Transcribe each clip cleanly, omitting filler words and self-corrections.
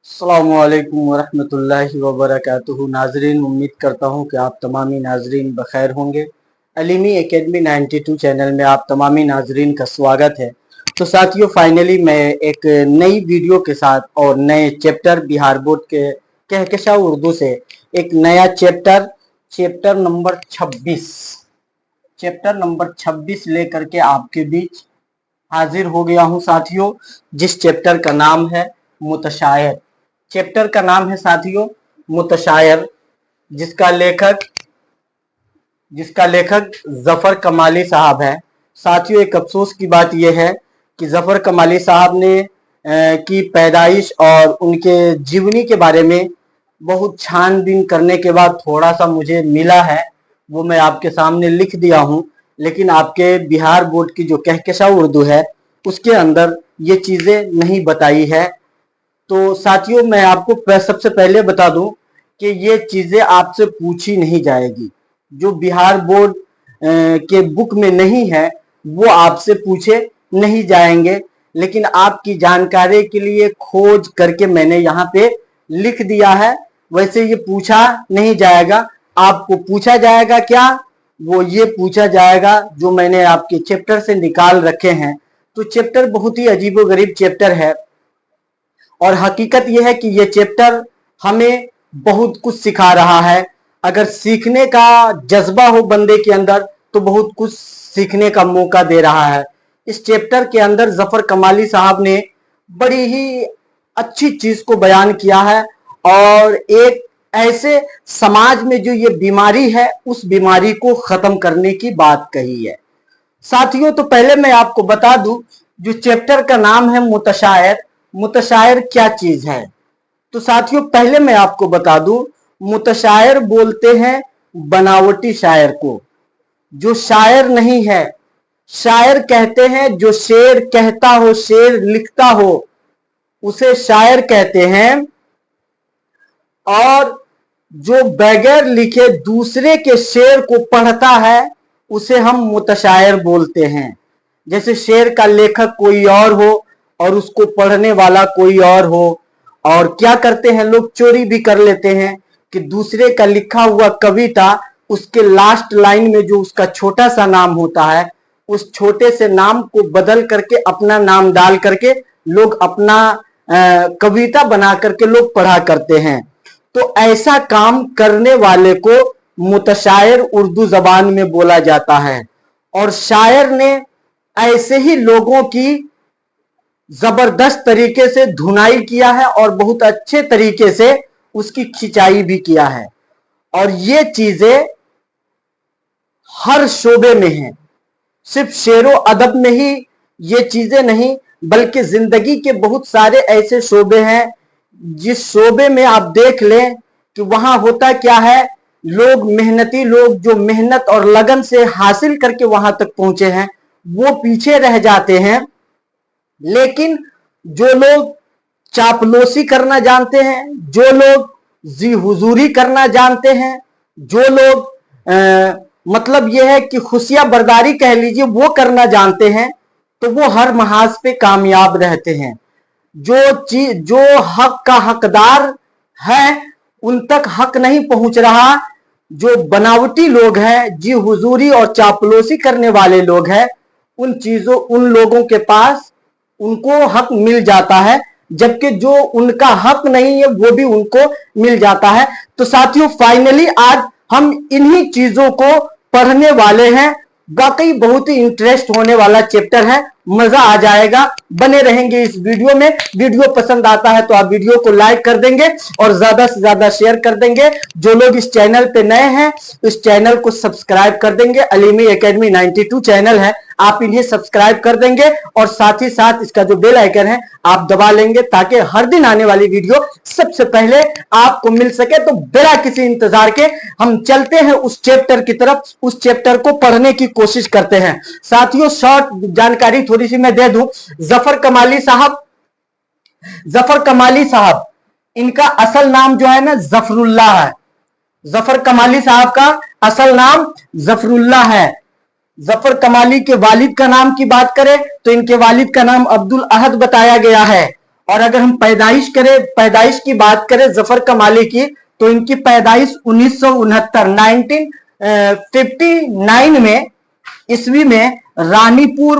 अस्सलामुअलैकुम वरहमतुल्लाहि वबरकातुहू। नाजरीन, उम्मीद करता हूँ कि आप तमामी नाजरीन बखैर होंगे। अलीमी एकेडमी 92 चैनल में आप तमामी नाजरीन का स्वागत है। तो साथियों, फाइनली मैं एक नई वीडियो के साथ और नए चैप्टर बिहार बोर्ड के कहकशां उर्दू से एक नया चैप्टर नंबर 26 लेकर के आपके बीच हाजिर हो गया हूँ साथियों, जिस चैप्टर का नाम है मुतशायर। चैप्टर का नाम है साथियों मुतशायर, जिसका लेखक जफर कमाली साहब है। साथियों, एक अफसोस की बात यह है कि जफर कमाली साहब ने की पैदाइश और उनके जीवनी के बारे में बहुत छानबीन करने के बाद थोड़ा सा मुझे मिला है, वो मैं आपके सामने लिख दिया हूँ। लेकिन आपके बिहार बोर्ड की जो कहकशां उर्दू है उसके अंदर ये चीजें नहीं बताई है। तो साथियों, मैं आपको सबसे पहले बता दूं कि ये चीजें आपसे पूछी नहीं जाएगी। जो बिहार बोर्ड के बुक में नहीं है वो आपसे पूछे नहीं जाएंगे, लेकिन आपकी जानकारी के लिए खोज करके मैंने यहाँ पे लिख दिया है। वैसे ये पूछा नहीं जाएगा। आपको पूछा जाएगा क्या? वो ये पूछा जाएगा जो मैंने आपके चैप्टर से निकाल रखे हैं। तो चैप्टर बहुत ही अजीबोगरीब चैप्टर है और हकीकत यह है कि यह चैप्टर हमें बहुत कुछ सिखा रहा है। अगर सीखने का जज्बा हो बंदे के अंदर तो बहुत कुछ सीखने का मौका दे रहा है। इस चैप्टर के अंदर जफर कमाली साहब ने बड़ी ही अच्छी चीज को बयान किया है और एक ऐसे समाज में जो ये बीमारी है उस बीमारी को खत्म करने की बात कही है। साथियों, तो पहले मैं आपको बता दूं, जो चैप्टर का नाम है मुतशायर क्या चीज है। तो साथियों, पहले मैं आपको बता दूं, मुतशायर बोलते हैं बनावटी शायर को, जो शायर नहीं है। शायर कहते हैं जो शेर कहता हो, शेर लिखता हो, उसे शायर कहते हैं। और जो बगैर लिखे दूसरे के शेर को पढ़ता है उसे हम मुतशायर बोलते हैं। जैसे शेर का लेखक कोई और हो और उसको पढ़ने वाला कोई और हो। और क्या करते हैं लोग, चोरी भी कर लेते हैं कि दूसरे का लिखा हुआ कविता उसके लास्ट लाइन में जो उसका छोटा सा नाम होता है उस छोटे से नाम को बदल करके अपना नाम डाल करके लोग अपना कविता बना करके लोग पढ़ा करते हैं। तो ऐसा काम करने वाले को मुतशायर उर्दू जबान में बोला जाता है। और शायर ने ऐसे ही लोगों की जबरदस्त तरीके से धुनाई किया है और बहुत अच्छे तरीके से उसकी खिंचाई भी किया है। और ये चीजें हर शोबे में हैं, सिर्फ शेरो अदब में ही ये चीजें नहीं, बल्कि जिंदगी के बहुत सारे ऐसे शोबे हैं जिस शोबे में आप देख लें कि वहां होता क्या है, लोग मेहनती लोग जो मेहनत और लगन से हासिल करके वहां तक पहुंचे हैं वो पीछे रह जाते हैं। लेकिन जो लोग चापलूसी करना जानते हैं, जो लोग जी हुजूरी करना जानते हैं, जो लोग मतलब यह है कि खुशियां बर्दारी कह लीजिए वो करना जानते हैं, तो वो हर महाज पे कामयाब रहते हैं। जो हक का हकदार है उन तक हक नहीं पहुंच रहा। जो बनावटी लोग हैं, जी हुजूरी और चापलूसी करने वाले लोग हैं, उन लोगों के पास उनको हक मिल जाता है, जबकि जो उनका हक नहीं है वो भी उनको मिल जाता है। तो साथियों, फाइनली आज हम इन्हीं चीजों को पढ़ने वाले हैं। वाकई बहुत ही इंटरेस्ट होने वाला चैप्टर है, मजा आ जाएगा। बने रहेंगे इस वीडियो में। वीडियो पसंद आता है तो आप वीडियो को लाइक कर देंगे और ज्यादा से ज्यादा शेयर कर देंगे। जो लोग इस चैनल पे नए हैं इस चैनल को सब्सक्राइब कर देंगे। अलीमी एकेडमी 92 चैनल है, आप इन्हें सब्सक्राइब कर देंगे और साथ ही साथ इसका जो बेल आइकन है आप दबा लेंगे ताकि हर दिन आने वाली वीडियो सबसे पहले आपको मिल सके। तो बिना किसी इंतजार के हम चलते हैं उस चैप्टर की तरफ, उस चैप्टर को पढ़ने की कोशिश करते हैं। साथियों, शॉर्ट जानकारी थोड़ी सी मैं दे दूं। जफर कमाली साहब इनका असल नाम जो है ना जफरुल्लाह है। जफर कमाली साहब का असल नाम जफरुल्लाह है। जफर कमाली के वालिद का नाम की बात करें तो इनके वालिद का नाम अब्दुल अहद बताया गया है और अगर हम पैदाइश की बात करें जफर कमाली की, तो इनकी पैदाइश 1959 में ईस्वी में रानीपुर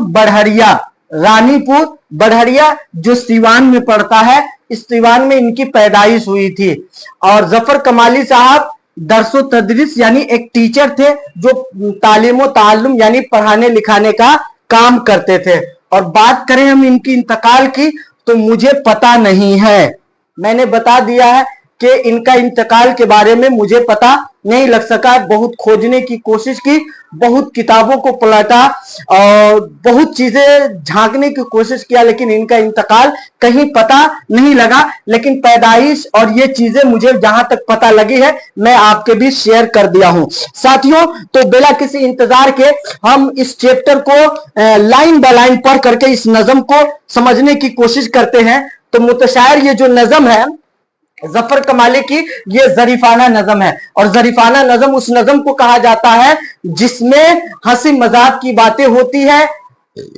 बढ़हरिया जो सीवान में पड़ता है, इस सीवान में इनकी पैदाइश हुई थी। और जफर कमाली साहब दरसो तदरीस यानी एक टीचर थे जो तालीम ताल्लुम यानी पढ़ाने लिखाने का काम करते थे। और बात करें हम इनकी इंतकाल की, तो मुझे पता नहीं है। मैंने बता दिया है कि इनका इंतकाल के बारे में मुझे पता नहीं लग सका। बहुत खोजने की कोशिश की, बहुत किताबों को पलटा और बहुत चीजें झांकने की कोशिश किया, लेकिन इनका इंतकाल कहीं पता नहीं लगा। लेकिन पैदाइश और ये चीजें मुझे जहां तक पता लगी है मैं आपके भी शेयर कर दिया हूं। साथियों, तो बिना किसी इंतजार के हम इस चैप्टर को लाइन बाय लाइन पढ़ करके इस नज़म को समझने की कोशिश करते हैं। तो मुतशायर ये जो नज़म है जफर कमाली की, ये जरीफाना नज़म है। और जरीफाना नज़म उस नज़म को कहा जाता है जिसमें हंसी मजाक की बातें होती है,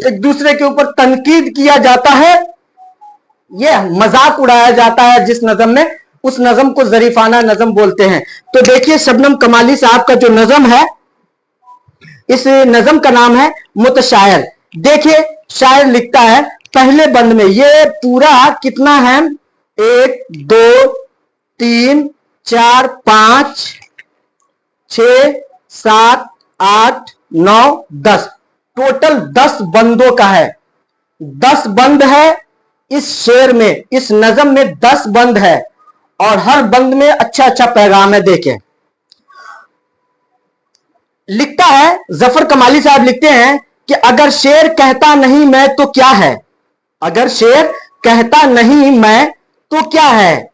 एक दूसरे के ऊपर तनकीद किया जाता है, ये मजाक उड़ाया जाता है जिस नज़म में, उस नज़म को जरीफाना नज़म बोलते हैं। तो देखिए शबनम कमाली साहब का जो नज़म है, इस नज़म का नाम है मुतशायर। देखिए शायर लिखता है पहले बंद में, ये पूरा कितना है, 1 2 3 4 5 6 7 8 9 10, टोटल 10 बंदों का है। 10 बंद है इस शेर में, इस नज़म में 10 बंद है और हर बंद में अच्छा अच्छा पैगाम है। देखें लिखता है जफर कमाली साहब, लिखते हैं कि अगर शेर कहता नहीं मैं तो क्या है, अगर शेर कहता नहीं मैं तो क्या है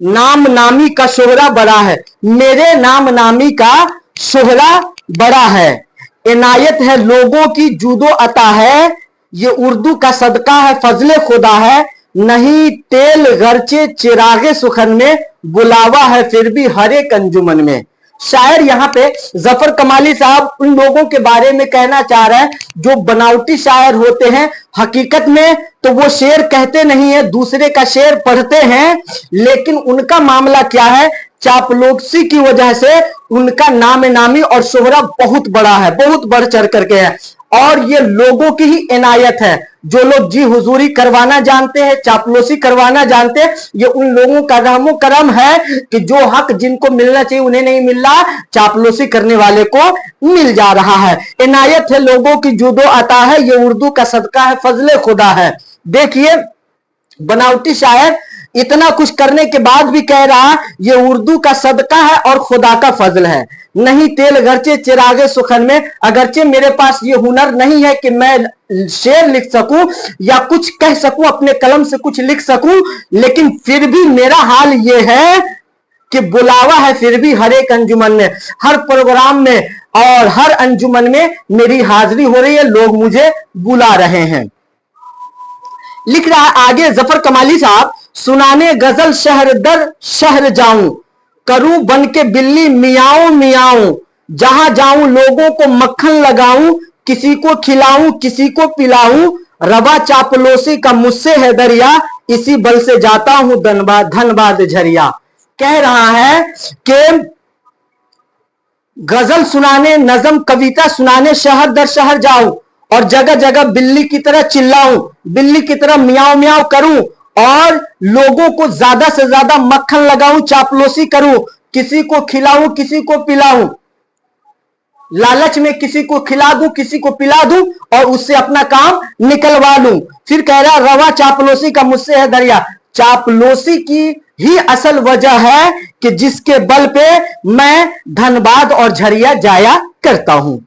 नाम नामी का शोहरा बड़ा है, मेरे नाम नामी का शोहरा बड़ा है। इनायत है लोगों की जूदो अता है, ये उर्दू का सदका है फजले खुदा है। नहीं तेल गरचे चिरागे सुखन में, बुलावा है फिर भी हर एक अंजुमन में। शायर यहां पे जफर कमाली साहब उन लोगों के बारे में कहना चाह रहे हैं जो बनावटी शायर होते हैं। हकीकत में तो वो शेर कहते नहीं है, दूसरे का शेर पढ़ते हैं, लेकिन उनका मामला क्या है, चापलूसी की वजह से उनका नाम नामी और शोहरा बहुत बड़ा है, बहुत बढ़ चढ़ करके है। और ये लोगों की ही इनायत है, जो लोग जी हुजूरी करवाना जानते हैं, चापलूसी करवाना जानते हैं, ये उन लोगों का रहमो करम है कि जो हक जिनको मिलना चाहिए उन्हें नहीं मिल रहा, चापलूसी करने वाले को मिल जा रहा है। इनायत है लोगों की जूदो अता है, ये उर्दू का सदका है फजले खुदा है। देखिए बनावटी शायर इतना कुछ करने के बाद भी कह रहा ये उर्दू का सदका है और खुदा का फजल है। नहीं तेल गरचे चिरागे सुखन में, अगरचे मेरे पास ये हुनर नहीं है कि मैं शेर लिख सकूं या कुछ कह सकूं, अपने कलम से कुछ लिख सकूं, लेकिन फिर भी मेरा हाल ये है कि बुलावा है फिर भी हर एक अंजुमन में, हर प्रोग्राम में और हर अंजुमन में मेरी हाजिरी हो रही है, लोग मुझे बुला रहे हैं। लिख रहा है आगे जफर कमाली साहब, सुनाने गजल शहर दर शहर जाऊं, करूं बन के बिल्ली मियाऊं मियाऊं, जहां जाऊं लोगों को मक्खन लगाऊं, किसी को खिलाऊं किसी को पिलाऊं, रवा चापलोसी का मुझसे है दरिया, इसी बल से जाता हूं धनबाद झरिया। कह रहा है कि गजल सुनाने, नज़म कविता सुनाने शहर दर शहर जाऊं और जगह जगह बिल्ली की तरह चिल्लाऊं, बिल्ली की तरह मियाऊं मियाऊं करूं और लोगों को ज्यादा से ज्यादा मक्खन लगाऊं, चापलूसी करूं, किसी को खिलाऊं किसी को पिलाऊं, लालच में किसी को खिला दूं किसी को पिला दूं और उससे अपना काम निकलवा लूं। फिर कह रहा रवा चापलूसी का मुझसे है दरिया, चापलूसी की ही असल वजह है कि जिसके बल पे मैं धनबाद और झरिया जाया करता हूं।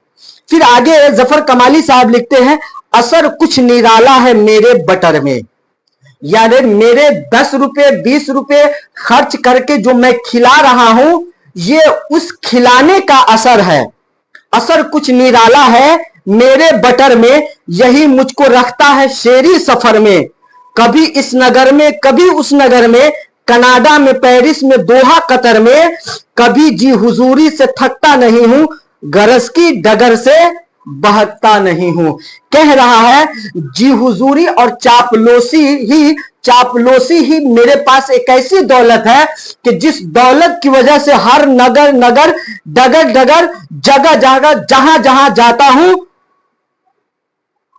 फिर आगे जफर कमाली साहब लिखते हैं, असर कुछ निराला है मेरे बटर में, यानी मेरे 10 रुपए 20 रुपए खर्च करके जो मैं खिला रहा हूं, ये उस खिलाने का असर है। असर कुछ निराला है मेरे बटर में, यही मुझको रखता है शेरी सफर में, कभी इस नगर में कभी उस नगर में, कनाडा में पेरिस में दोहा कतर में, कभी जी हुजूरी से थकता नहीं हूं, गरज की डगर से बहकता नहीं हूं। कह रहा है जी हुजूरी और चापलूसी ही मेरे पास एक ऐसी दौलत है कि जिस दौलत की वजह से हर नगर नगर, डगर डगर, जगह जगह, जहां जहां जाता हूं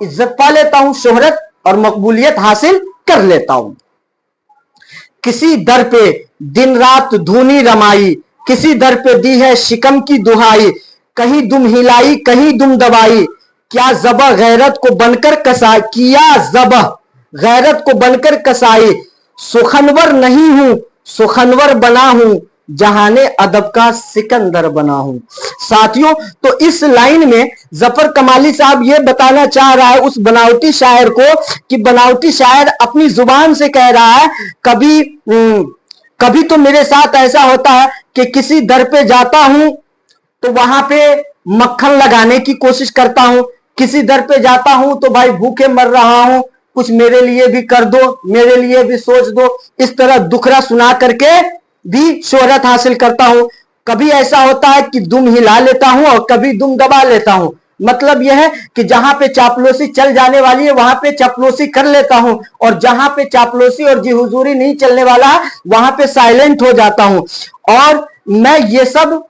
इज्जत पा लेता हूं, शोहरत और मकबूलियत हासिल कर लेता हूं। किसी दर पे दिन रात धूनी रमाई, किसी दर पे दी है शिकम की दुहाई, कहीं दुम हिलाई कहीं दुम दबाई, क्या ज़बह गैरत को बनकर कसाई, किया ज़बह गैरत को बनकर कसाई, सुखनवर नहीं हूं सुखनवर बना हूं, जहाने अदब का सिकंदर बना हूं। साथियों, तो इस लाइन में जफर कमाली साहब ये बताना चाह रहा है उस बनावटी शायर को कि बनावटी शायर अपनी जुबान से कह रहा है कभी तो मेरे साथ ऐसा होता है कि किसी दर पे जाता हूं तो वहां पे मक्खन लगाने की कोशिश करता हूं, किसी दर पे जाता हूं तो भाई भूखे मर रहा हूं, कुछ मेरे लिए भी कर दो, मेरे लिए भी सोच दो, इस तरह दुखड़ा सुना करके भी शोहरत हासिल करता हूं। कभी ऐसा होता है कि दुम हिला लेता हूं और कभी दुम दबा लेता हूं। मतलब यह है कि जहां पे चापलूसी चल जाने वाली है वहां पे चापलूसी कर लेता हूं, और जहां पे चापलूसी और जी हुजूरी नहीं चलने वाला वहां पे साइलेंट हो जाता हूं। और मैं ये सब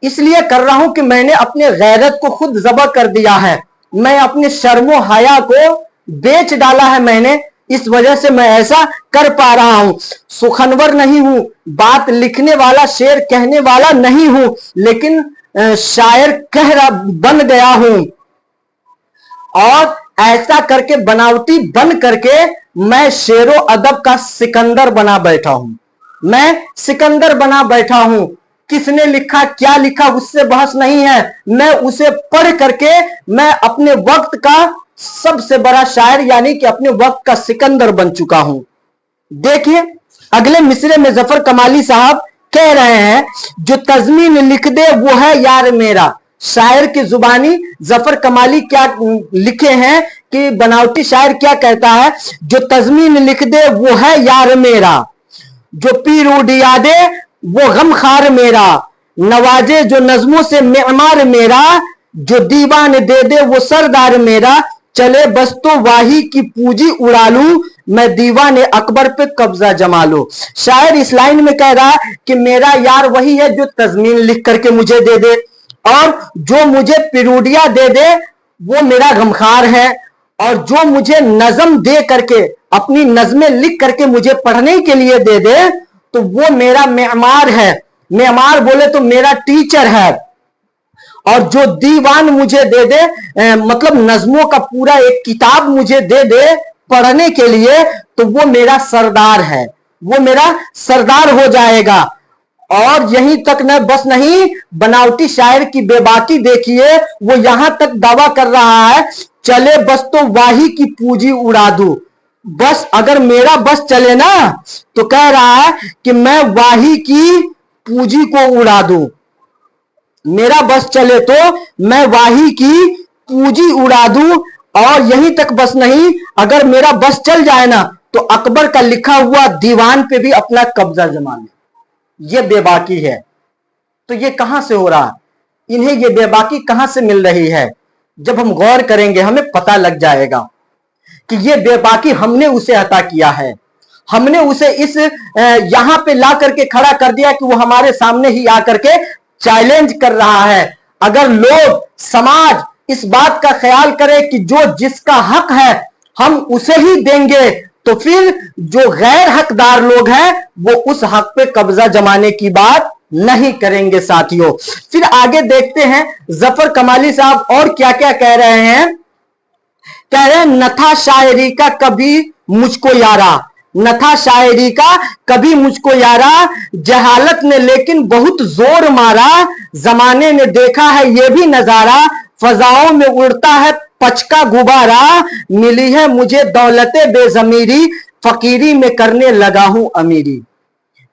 इसलिए कर रहा हूं कि मैंने अपने गैरत को खुद ज़बह कर दिया है, मैं अपने शर्मो हया को बेच डाला है मैंने, इस वजह से मैं ऐसा कर पा रहा हूं। सुखनवर नहीं हूं, बात लिखने वाला, शेर कहने वाला नहीं हूं, लेकिन शायर बन गया हूं। और ऐसा करके बनावटी बन करके मैं शेरो अदब का सिकंदर बना बैठा हूं, मैं सिकंदर बना बैठा हूं। किसने लिखा क्या लिखा उससे बहस नहीं है, मैं उसे पढ़ करके मैं अपने वक्त का सबसे बड़ा शायर यानी कि अपने वक्त का सिकंदर बन चुका हूं। देखिए अगले मिसरे में जफर कमाली साहब कह रहे हैं जो तज़मीन लिख दे वो है यार मेरा। शायर की जुबानी जफर कमाली क्या लिखे हैं कि बनावटी शायर क्या कहता है, जो तज़मीन लिख दे वो है यार मेरा, जो पीर उड़िया दे वो गम खार मेरा, नवाजे जो नज़मों से मेमार मेरा, जो दीवान दे दे वो सरदार मेरा, चले बस तो वाही की पूंजी उड़ा लूं, मैं दीवाने अकबर पे कब्जा जमा लूं। शायर इस लाइन में कह रहा है कि मेरा यार वही है जो तज़मीन लिख करके मुझे दे दे, और जो मुझे पिरूडिया दे दे वो मेरा गमखार है, और जो मुझे नज़म दे करके अपनी नज़में लिख करके मुझे पढ़ने के लिए दे दे तो वो मेरा मेमार है। मेमार बोले तो मेरा टीचर है। और जो दीवान मुझे दे दे मतलब नज़मों का पूरा एक किताब मुझे दे दे पढ़ने के लिए तो वो मेरा सरदार है, वो मेरा सरदार हो जाएगा। और यहीं तक न बस नहीं, बनावटी शायर की बेबाकी देखिए, वो यहां तक दावा कर रहा है चले बस तो वाही की पूंजी उड़ा दूं। बस अगर मेरा बस चले ना तो कह रहा है कि मैं वाही की पूंजी को उड़ा दूं, मेरा बस चले तो मैं वाही की पूंजी उड़ा दूं। और यहीं तक बस नहीं, अगर मेरा बस चल जाए ना तो अकबर का लिखा हुआ दीवान पे भी अपना कब्जा जमा ले। ये बेबाकी है। तो ये कहां से हो रहा है, इन्हें ये बेबाकी कहां से मिल रही है? जब हम गौर करेंगे हमें पता लग जाएगा कि ये बेबाकी हमने उसे अता किया है, हमने उसे इस यहां पे ला करके खड़ा कर दिया कि वो हमारे सामने ही आकर के चैलेंज कर रहा है। अगर लोग समाज इस बात का ख्याल करे कि जो जिसका हक है हम उसे ही देंगे तो फिर जो गैर हकदार लोग हैं वो उस हक पे कब्जा जमाने की बात नहीं करेंगे। साथियों फिर आगे देखते हैं जफर कमाली साहब और क्या क्या कह रहे हैं। कह रहे हैं न था शायरी का कभी मुझको यारा, न था शायरी का कभी मुझको यारा, जहालत ने लेकिन बहुत जोर मारा, जमाने ने देखा है ये भी नजारा, फजाओं में उड़ता है पचका गुब्बारा, मिली है मुझे दौलते बेजमीरी, फकीरी में करने लगा हूं अमीरी।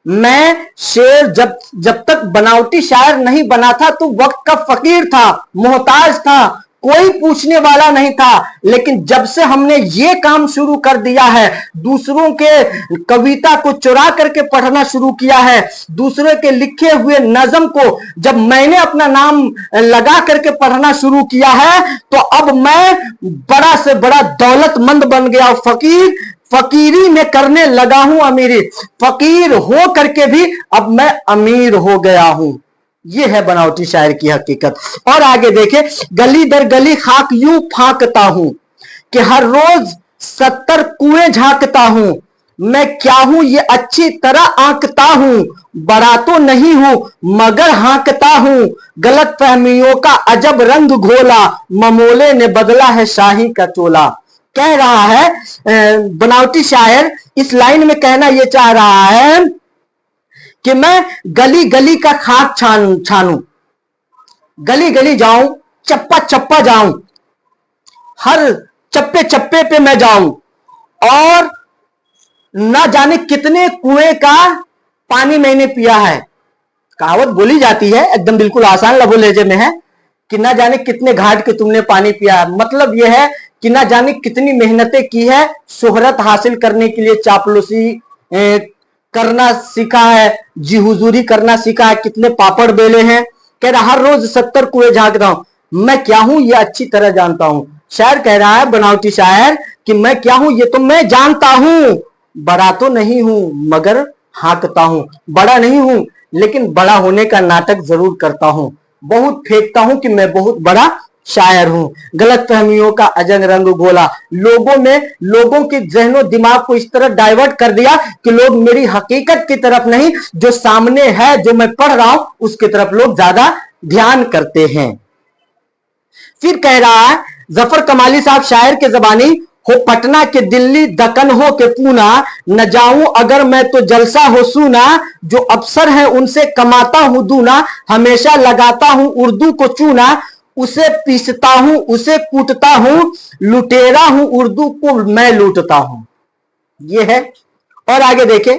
मैं शेर जब तक बनावटी शायर नहीं बना था तो वक्त का फकीर था, मोहताज था, कोई पूछने वाला नहीं था। लेकिन जब से हमने ये काम शुरू कर दिया है, दूसरों के कविता को चुरा करके पढ़ना शुरू किया है, दूसरे के लिखे हुए नज्म को जब मैंने अपना नाम लगा करके पढ़ना शुरू किया है, तो अब मैं बड़ा से बड़ा दौलतमंद बन गया। फकीरी में करने लगा हूं अमीरी, फकीर हो करके भी अब मैं अमीर हो गया हूं। ये है बनावटी शायर की हकीकत। और आगे देखे, गली दर गली खाक यूं फांकता हूं कि हर रोज 70 कुएं झांकता हूं। मैं क्या हूं ये अच्छी तरह आंकता हूं, बड़ा तो नहीं हूं मगर हाँकता हूं। गलत फहमियों का अजब रंग घोला, ममोले ने बदला है शाही का चोला। कह रहा है बनावटी शायर, इस लाइन में कहना यह चाह रहा है कि मैं गली गली का खाक छानूं, गली गली जाऊं, चप्पा चप्पा जाऊं, हर चप्पे चप्पे पे मैं जाऊं, और ना जाने कितने कुएं का पानी मैंने पिया है। कहावत बोली जाती है, एकदम बिल्कुल आसान लबो लहजे में है, कि ना जाने कितने घाट के तुमने पानी पिया। मतलब यह है कि ना जाने कितनी मेहनतें की है, शोहरत हासिल करने के लिए चापलूसी करना सीखा है, जी हुजूरी करना सीखा है, कितने पापड़ बेले हैं। कह रहा हर रोज 70 कुएं झांकता हूं, मैं क्या हूं ये अच्छी तरह जानता हूं। शायर कह रहा है, बनावटी शायर, कि मैं क्या हूं ये तो मैं जानता हूं, बड़ा तो नहीं हूं मगर हाँकता हूं, बड़ा नहीं हूं लेकिन बड़ा होने का नाटक जरूर करता हूं, बहुत फेंकता हूं कि मैं बहुत बड़ा शायर हूं। गलत फहमियों का अजंग रंग घोला, लोगों के जहनो दिमाग को इस तरह डाइवर्ट कर दिया कि लोग मेरी हकीकत की तरफ नहीं, जो सामने है जो मैं पढ़ रहा हूं उसकी तरफ लोग ज्यादा ध्यान करते हैं। फिर कह रहा है जफर कमाली साहब शायर के जबानी, हो पटना के दिल्ली दक्कन हो के पूना, न जाऊं अगर मैं तो जलसा हो सूना, जो अफसर है उनसे कमाता हूं दूना, हमेशा लगाता हूं उर्दू को चूना, उसे पीसता हूं उसे कूटता हूं, लुटेरा हूं उर्दू को मैं लूटता हूं। ये है। और आगे देखें,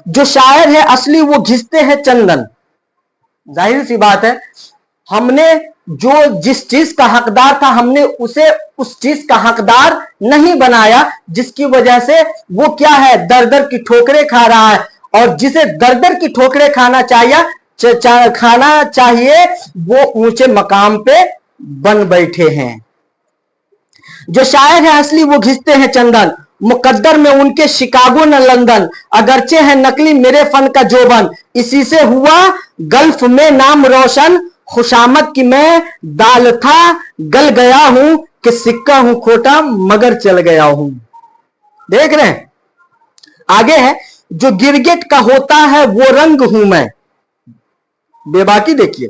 जो शायर है असली वो घिसते हैं चंदन। जाहिर सी बात है, हमने जो जिस चीज का हकदार था हमने उसे उस चीज का हकदार नहीं बनाया, जिसकी वजह से वो क्या है, दर दर की ठोकरें खा रहा है। और जिसे दर दर की ठोकरें खाना चाहिए वो ऊंचे मकाम पे बन बैठे हैं। जो शायर है असली वो घिसते हैं चंदन, मुकद्दर में उनके शिकागो न लंदन, अगरचे है नकली मेरे फन का जोबन, इसी से हुआ गल्फ में नाम रोशन, खुशामद की मैं दाल था गल गया हूं, कि सिक्का हूं खोटा मगर चल गया हूं। देख रहे हैं आगे है, जो गिरगिट का होता है वो रंग हूं मैं। बेबाकी देखिए,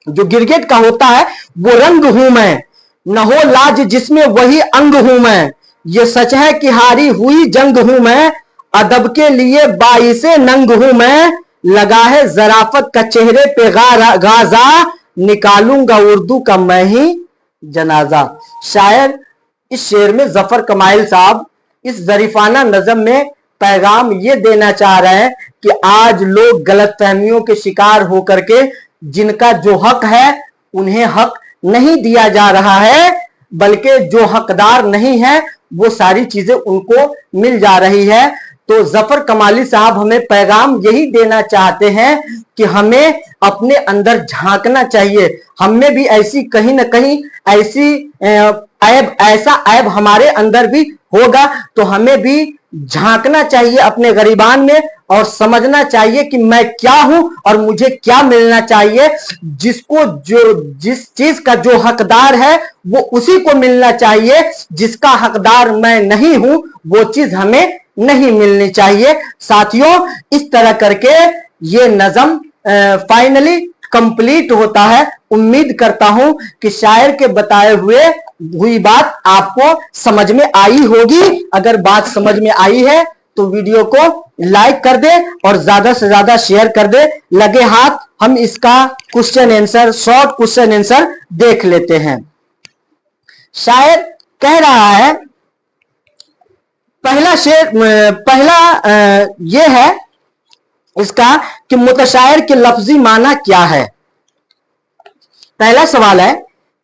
जो गिरगिट का होता है वो रंग हूं मैं, न हो लाज जिसमें वही अंग हूं मैं, ये सच है कि हारी हुई जंग हूं मैं, अदब के लिए बाइसे नंग हूं मैं, लगा है जराफत का चेहरे पे गाजा, निकालूंगा उर्दू का मैं ही जनाजा। शायर इस शेर में जफर कमाइल साहब इस जरीफाना नज़म में पैगाम ये देना चाह रहे हैं कि आज लोग गलतफहमियों के शिकार होकर के जिनका जो हक है उन्हें हक नहीं दिया जा रहा है, बल्कि जो हकदार नहीं है वो सारी चीजें उनको मिल जा रही है। तो जफर कमाली साहब हमें पैगाम यही देना चाहते हैं कि हमें अपने अंदर झांकना चाहिए, हमें भी ऐसी कहीं ना कहीं ऐसी ऐसा ऐब हमारे अंदर भी होगा, तो हमें भी झांकना चाहिए अपने गरीबान में और समझना चाहिए कि मैं क्या हूं और मुझे क्या मिलना चाहिए। जिस चीज का जो हकदार है वो उसी को मिलना चाहिए, जिसका हकदार मैं नहीं हूं वो चीज हमें नहीं मिलनी चाहिए। साथियों, इस तरह करके ये नज़म फाइनली कंप्लीट होता है। उम्मीद करता हूं कि शायर के बताए हुई बात आपको समझ में आई होगी। अगर बात समझ में आई है तो वीडियो को लाइक कर दे और ज्यादा से ज्यादा शेयर कर दे। लगे हाथ हम इसका question answer, short question answer देख लेते हैं। शायर कह रहा है, पहला यह है इसका कि मुतशायर के लफ्जी माना क्या है। पहला सवाल है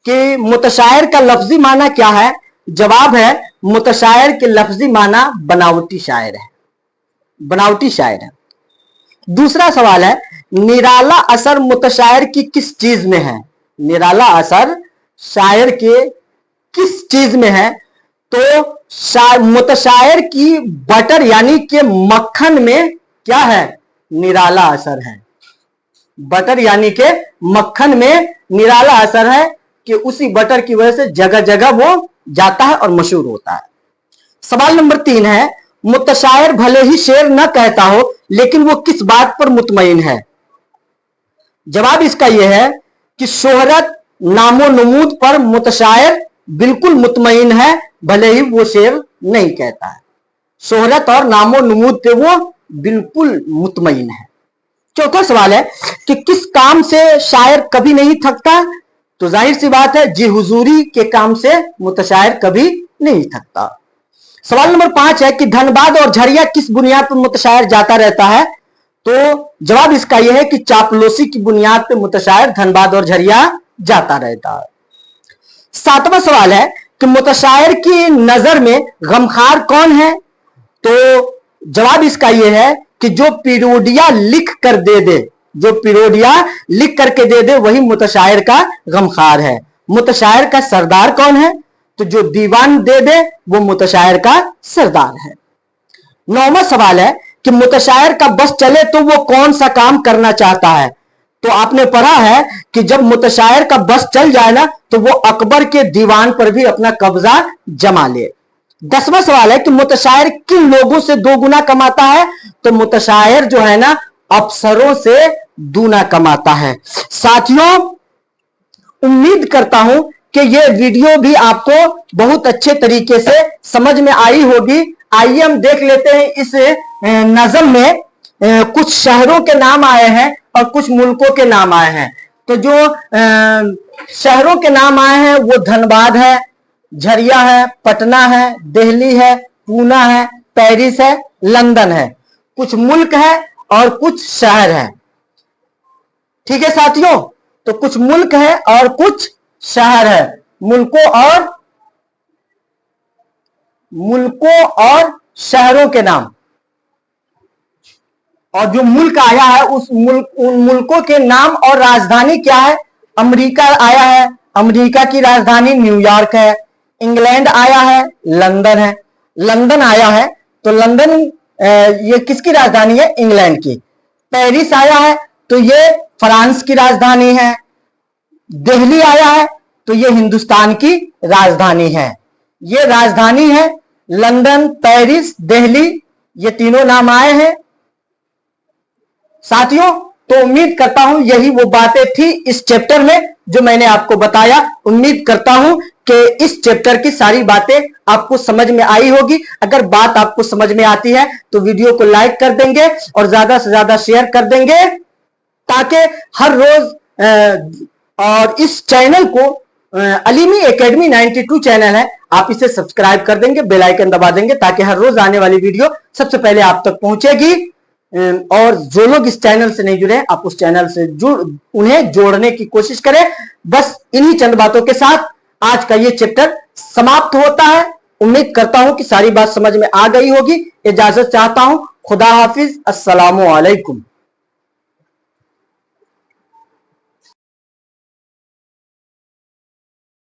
कि मुतशायर का लफ्जी माना क्या है? जवाब है मुतशायर के लफ्जी माना बनावटी शायर है, बनावटी शायर है। दूसरा सवाल है, निराला असर मुतशायर की किस चीज में है? निराला असर शायर के किस चीज में है? तो मुतशायर की बटर यानी कि मक्खन में क्या है? निराला असर है। बटर यानी कि मक्खन में निराला असर है कि उसी बटर की वजह से जगह जगह वो जाता है और मशहूर होता है। सवाल नंबर 3 है, मुतशायर भले ही शेर न कहता हो लेकिन वो किस बात पर मुतमईन है? जवाब इसका यह है कि शोहरत, नामो नमूद पर मुतशायर बिल्कुल मुतमईन है, भले ही वो शेर नहीं कहता है। शोहरत और नामो नमूद पे वो बिल्कुल मुतमईन है। चौथा सवाल है कि किस काम से शायर कभी नहीं थकता? तो जाहिर सी बात है जी हुजूरी के काम से मुतशायर कभी नहीं थकता। सवाल नंबर 5 है कि धनबाद और झरिया किस बुनियाद पर मुतशायर जाता रहता है? तो जवाब इसका यह है कि चापलूसी की बुनियाद पर मुतशायर धनबाद और झरिया जाता रहता है। 7वां सवाल है कि मुतशायर की नजर में गमखार कौन है? तो जवाब इसका यह है कि जो पिरोडिया लिख कर दे दे, जो पिरोडिया लिख करके दे दे वही मुतशायर का गमखार है। मुतशायर का सरदार कौन है? तो जो दीवान दे दे वो मुतशायर का सरदार है। 9वां सवाल है कि मुतशायर का बस चले तो वो कौन सा काम करना चाहता है? तो आपने पढ़ा है कि जब मुतशायर का बस चल जाए ना तो वो अकबर के दीवान पर भी अपना कब्जा जमा ले। 10वां सवाल है कि मुतशायर किन लोगों से 2 गुना कमाता है? तो मुतशायर जो है ना अफसरों से दूना कमाता है। साथियों, उम्मीद करता हूं कि ये वीडियो भी आपको बहुत अच्छे तरीके से समझ में आई होगी। आइए हम देख लेते हैं इस नज़म में कुछ शहरों के नाम आए हैं और कुछ मुल्कों के नाम आए हैं। तो जो शहरों के नाम आए हैं वो धनबाद है, झरिया है, पटना है, दिल्ली है, पूना है, पेरिस है, लंदन है। कुछ मुल्क है और कुछ शहर है। ठीक है साथियों, तो कुछ मुल्क है और कुछ शहर है। मुल्कों और शहरों के नाम, और जो मुल्क आया है उन मुल्कों के नाम और राजधानी क्या है? अमेरिका आया है, अमेरिका की राजधानी न्यूयॉर्क है। इंग्लैंड आया है, लंदन है। लंदन आया है तो लंदन ये किसकी राजधानी है? इंग्लैंड की। पेरिस आया है तो ये फ्रांस की राजधानी है। दिल्ली आया है तो ये हिंदुस्तान की राजधानी है। ये राजधानी है लंदन, पेरिस, दिल्ली, ये तीनों नाम आए हैं साथियों। तो उम्मीद करता हूं यही वो बातें थी इस चैप्टर में जो मैंने आपको बताया। उम्मीद करता हूं कि इस चैप्टर की सारी बातें आपको समझ में आई होगी। अगर बात आपको समझ में आती है तो वीडियो को लाइक कर देंगे और ज्यादा से ज्यादा शेयर कर देंगे ताकि हर रोज और इस चैनल को अलीमी एकेडमी 92 चैनल है, आप इसे सब्सक्राइब कर देंगे, बेल आइकन दबा देंगे ताकि हर रोज आने वाली वीडियो सबसे पहले आप तक पहुंचेगी। और जो लोग इस चैनल से नहीं जुड़े आप उस चैनल से उन्हें जोड़ने की कोशिश करें। बस इन्हीं चंद बातों के साथ आज का ये चैप्टर समाप्त होता है। उम्मीद करता हूं कि सारी बात समझ में आ गई होगी। इजाजत चाहता हूं। खुदा हाफिज। अस्सलामु अलैकुम।